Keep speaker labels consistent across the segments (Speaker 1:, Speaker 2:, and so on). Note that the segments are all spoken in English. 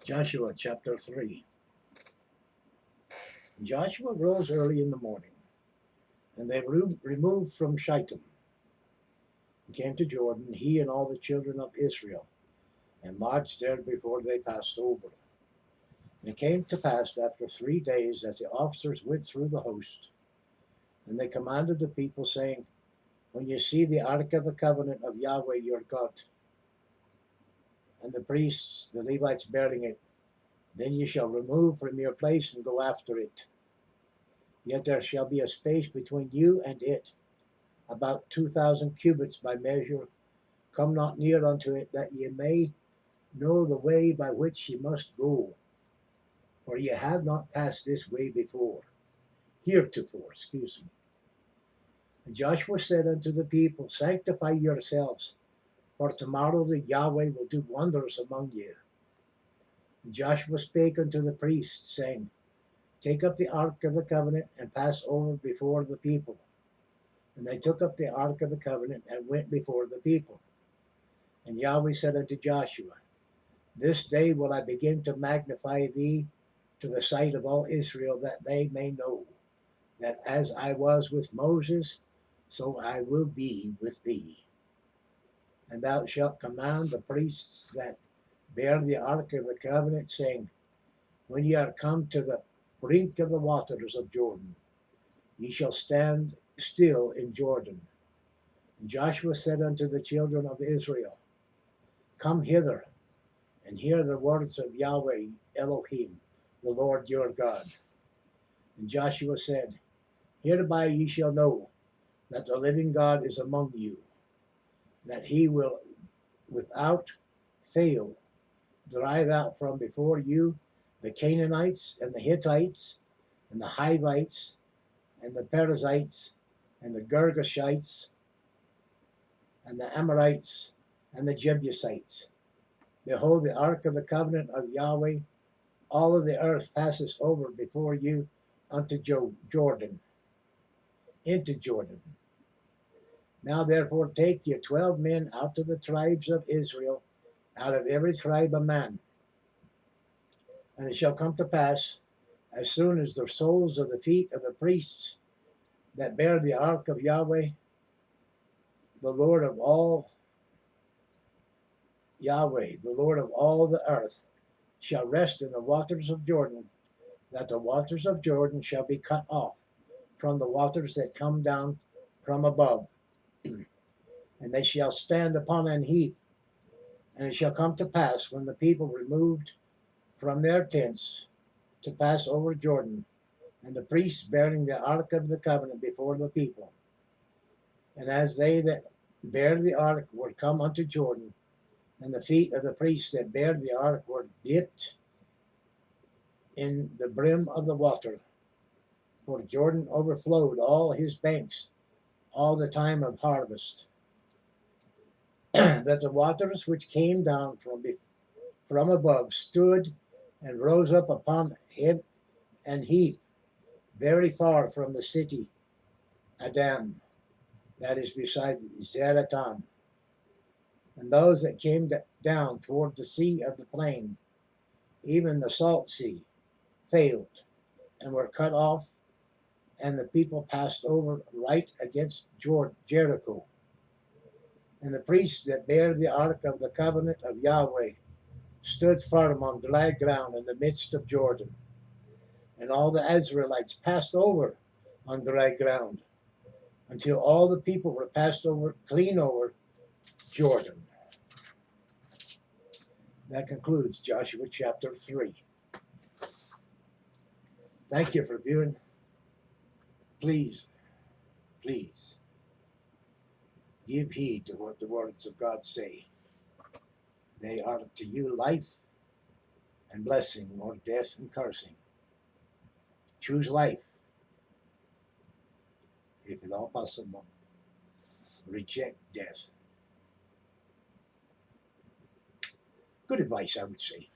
Speaker 1: Joshua chapter 3. Joshua rose early in the morning, and they removed from Shittim, and came to Jordan, he and all the children of Israel, and lodged there before they passed over. And it came to pass after 3 days that the officers went through the host, and they commanded the people, saying, when you see the ark of the covenant of Yahweh your God, and the priests, the Levites, bearing it, then you shall remove from your place and go after it. Yet there shall be a space between you and it, about 2,000 cubits by measure. Come not near unto it, that ye may know the way by which ye must go. For ye have not passed this way heretofore. And Joshua said unto the people, sanctify yourselves, for tomorrow the Yahweh will do wonders among you. And Joshua spake unto the priests, saying, take up the ark of the covenant, and pass over before the people. And they took up the ark of the covenant, and went before the people. And Yahweh said unto Joshua, this day will I begin to magnify thee to the sight of all Israel, that they may know that as I was with Moses, so I will be with thee. And thou shalt command the priests that bear the ark of the covenant, saying, when ye are come to the brink of the waters of Jordan, ye shall stand still in Jordan. And Joshua said unto the children of Israel, come hither, and hear the words of Yahweh Elohim, the Lord your God. And Joshua said, hereby ye shall know that the living God is among you, that he will without fail drive out from before you the Canaanites and the Hittites and the Hivites and the Perizzites and the Girgashites and the Amorites and the Jebusites. Behold, the ark of the covenant of Yahweh, all of the earth passes over before you unto Jordan, into Jordan. Now therefore take ye 12 men out of the tribes of Israel, out of every tribe a man. And it shall come to pass, as soon as the soles of the feet of the priests that bear the ark of Yahweh, the Lord of all, Yahweh, the Lord of all the earth, shall rest in the waters of Jordan, that the waters of Jordan shall be cut off from the waters that come down from above. And they shall stand upon an heap. And it shall come to pass, when the people removed from their tents to pass over Jordan, and the priests bearing the ark of the covenant before the people, and as they that bear the ark were come unto Jordan, and the feet of the priests that bear the ark were dipped in the brim of the water, for Jordan overflowed all his banks all the time of harvest, that the waters which came down from above stood and rose up upon him and heap very far from the city Adam, that is beside Zaratan. And those that came down toward the sea of the plain, even the salt sea, failed and were cut off, and the people passed over right against Jericho. And the priests that bear the ark of the covenant of Yahweh stood firm on dry ground in the midst of Jordan. And all the Israelites passed over on dry ground, until all the people were passed over, clean over Jordan. That concludes Joshua chapter 3. Thank you for viewing. Please, please, give heed to what the words of God say. They are to you life and blessing, or death and cursing. Choose life, if at all possible. Reject death. Good advice, I would say.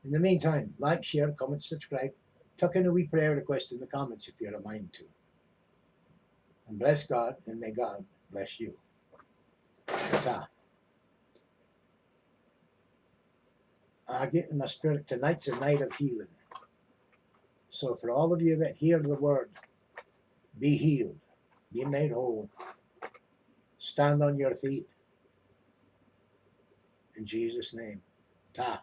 Speaker 1: In the meantime, like, share, comment, subscribe. Tuck in a wee prayer request in the comments if you're a mind to. And bless God, and may God bless you. Ta. I get in my spirit, tonight's a night of healing. So for all of you that hear the word, be healed, be made whole, stand on your feet in Jesus' name. Ta.